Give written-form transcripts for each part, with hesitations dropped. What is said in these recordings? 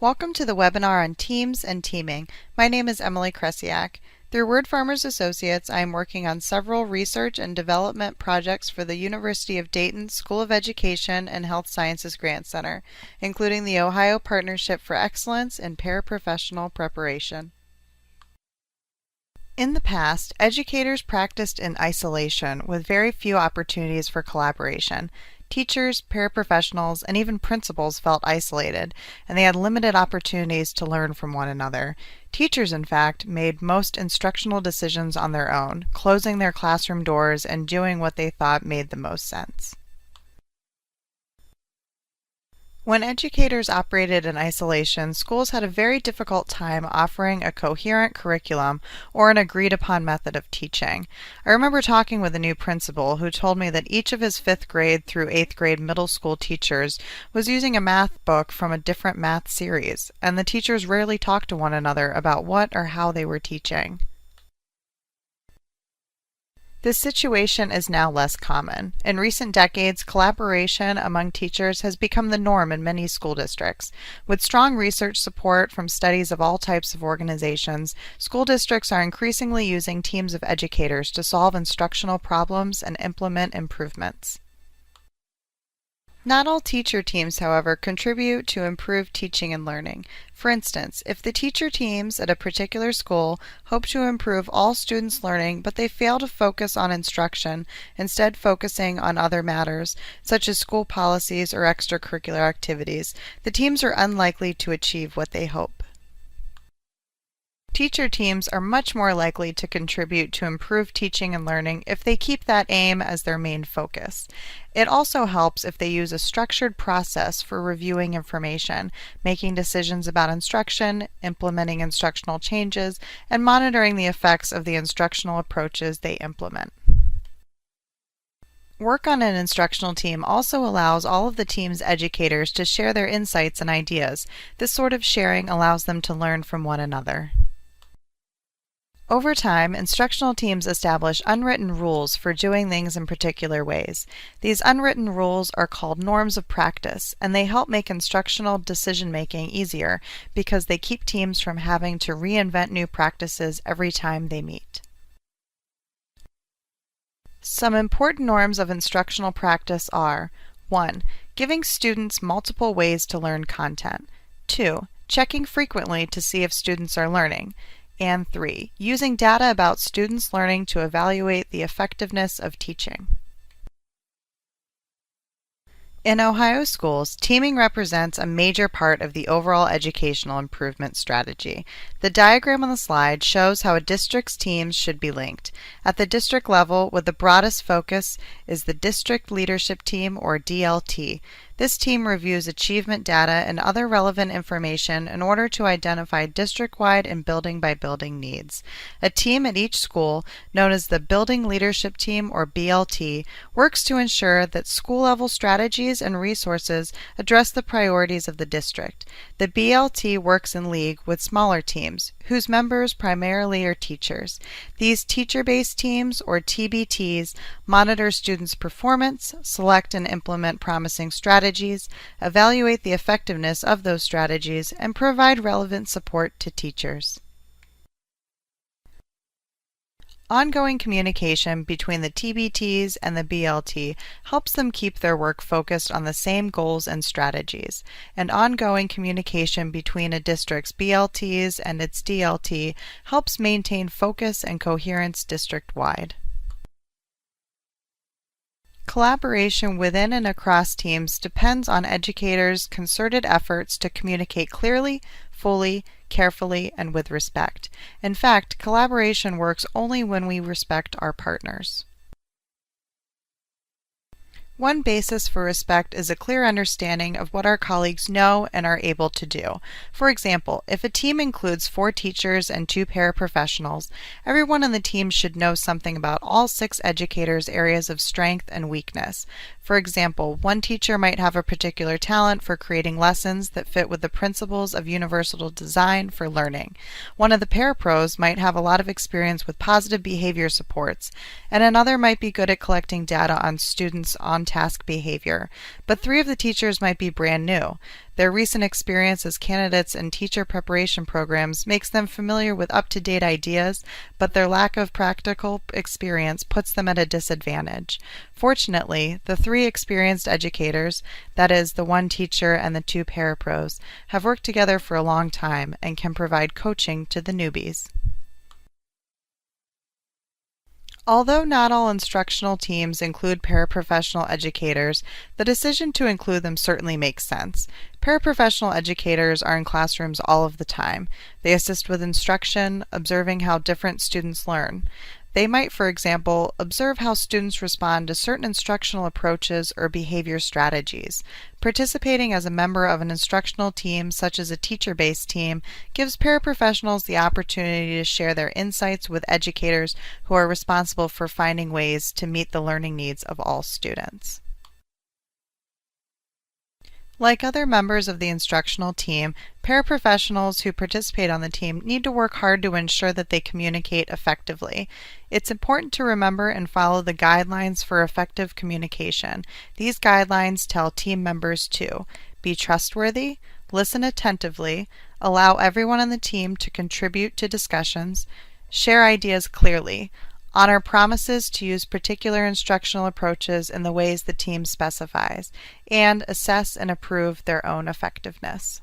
Welcome to the webinar on Teams and Teaming. My name is Emily Kresiak. Through Word Farmers Associates, I am working on several research and development projects for the University of Dayton School of Education and Health Sciences Grant Center, including the Ohio Partnership for Excellence in Paraprofessional Preparation. In the past, educators practiced in isolation with very few opportunities for collaboration. Teachers, paraprofessionals, and even principals felt isolated, and they had limited opportunities to learn from one another. Teachers, in fact, made most instructional decisions on their own, closing their classroom doors and doing what they thought made the most sense. When educators operated in isolation, schools had a very difficult time offering a coherent curriculum or an agreed-upon method of teaching. I remember talking with a new principal who told me that each of his 5th grade through 8th grade middle school teachers was using a math book from a different math series, and the teachers rarely talked to one another about what or how they were teaching. This situation is now less common. In recent decades, collaboration among teachers has become the norm in many school districts. With strong research support from studies of all types of organizations, school districts are increasingly using teams of educators to solve instructional problems and implement improvements. Not all teacher teams, however, contribute to improved teaching and learning. For instance, if the teacher teams at a particular school hope to improve all students' learning, but they fail to focus on instruction, instead focusing on other matters, such as school policies or extracurricular activities, the teams are unlikely to achieve what they hope. Teacher teams are much more likely to contribute to improved teaching and learning if they keep that aim as their main focus. It also helps if they use a structured process for reviewing information, making decisions about instruction, implementing instructional changes, and monitoring the effects of the instructional approaches they implement. Work on an instructional team also allows all of the team's educators to share their insights and ideas. This sort of sharing allows them to learn from one another. Over time, instructional teams establish unwritten rules for doing things in particular ways. These unwritten rules are called norms of practice, and they help make instructional decision-making easier because they keep teams from having to reinvent new practices every time they meet. Some important norms of instructional practice are: 1. Giving students multiple ways to learn content. 2. Checking frequently to see if students are learning. And 3. Using data about students' learning to evaluate the effectiveness of teaching. In Ohio schools, teaming represents a major part of the overall educational improvement strategy. The diagram on the slide shows how a district's teams should be linked. At the district level, with the broadest focus, is the District Leadership Team, or DLT. This team reviews achievement data and other relevant information in order to identify district-wide and building-by-building needs. A team at each school, known as the Building Leadership Team, or BLT, works to ensure that school-level strategies and resources address the priorities of the district. The BLT works in league with smaller teams, whose members primarily are teachers. These teacher-based teams, or TBTs, monitor students' performance, select and implement promising strategies, evaluate the effectiveness of those strategies, and provide relevant support to teachers. Ongoing communication between the TBTs and the BLT helps them keep their work focused on the same goals and strategies, and ongoing communication between a district's BLTs and its DLT helps maintain focus and coherence district-wide. Collaboration within and across teams depends on educators' concerted efforts to communicate clearly, fully, carefully, and with respect. In fact, collaboration works only when we respect our partners. One basis for respect is a clear understanding of what our colleagues know and are able to do. For example, if a team includes 4 teachers and 2 paraprofessionals, everyone on the team should know something about all 6 educators' areas of strength and weakness. For example, one teacher might have a particular talent for creating lessons that fit with the principles of universal design for learning. One of the parapros might have a lot of experience with positive behavior supports, and another might be good at collecting data on students' on-task behavior. But 3 of the teachers might be brand new. Their recent experience as candidates in teacher preparation programs makes them familiar with up-to-date ideas, but their lack of practical experience puts them at a disadvantage. Fortunately, the three experienced educators, that is, the one teacher and the two parapros, have worked together for a long time and can provide coaching to the newbies. Although not all instructional teams include paraprofessional educators, the decision to include them certainly makes sense. Paraprofessional educators are in classrooms all of the time. They assist with instruction, observing how different students learn. They might, for example, observe how students respond to certain instructional approaches or behavior strategies. Participating as a member of an instructional team, such as a teacher-based team, gives paraprofessionals the opportunity to share their insights with educators who are responsible for finding ways to meet the learning needs of all students. Like other members of the instructional team, paraprofessionals who participate on the team need to work hard to ensure that they communicate effectively. It's important to remember and follow the guidelines for effective communication. These guidelines tell team members to be trustworthy, listen attentively, allow everyone on the team to contribute to discussions, share ideas clearly, honor promises to use particular instructional approaches in the ways the team specifies, and assess and approve their own effectiveness.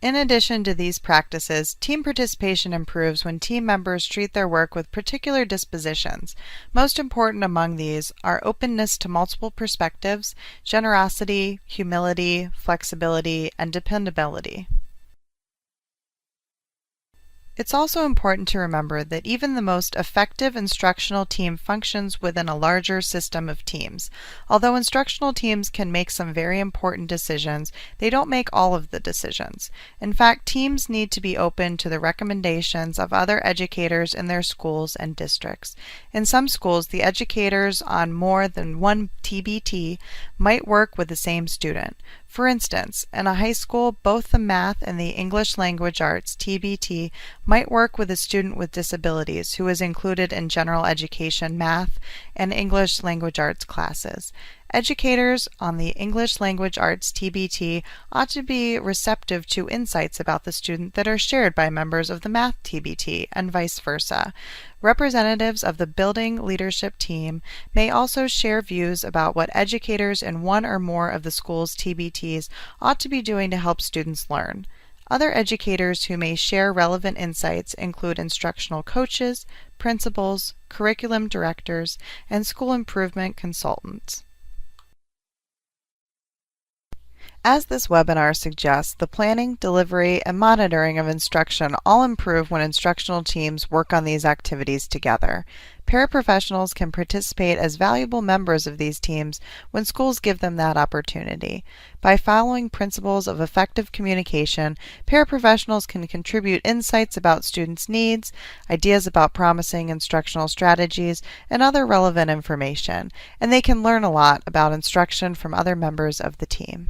In addition to these practices, team participation improves when team members treat their work with particular dispositions. Most important among these are openness to multiple perspectives, generosity, humility, flexibility, and dependability. It's also important to remember that even the most effective instructional team functions within a larger system of teams. Although instructional teams can make some very important decisions, they don't make all of the decisions. In fact, teams need to be open to the recommendations of other educators in their schools and districts. In some schools, the educators on more than one TBT might work with the same student. For instance, in a high school, both the Math and the English Language Arts TBT might work with a student with disabilities who is included in general education math and English Language Arts classes. Educators on the English Language Arts TBT ought to be receptive to insights about the student that are shared by members of the Math TBT and vice versa. Representatives of the building leadership team may also share views about what educators in one or more of the school's TBTs ought to be doing to help students learn. Other educators who may share relevant insights include instructional coaches, principals, curriculum directors, and school improvement consultants. As this webinar suggests, the planning, delivery, and monitoring of instruction all improve when instructional teams work on these activities together. Paraprofessionals can participate as valuable members of these teams when schools give them that opportunity. By following principles of effective communication, paraprofessionals can contribute insights about students' needs, ideas about promising instructional strategies, and other relevant information, and they can learn a lot about instruction from other members of the team.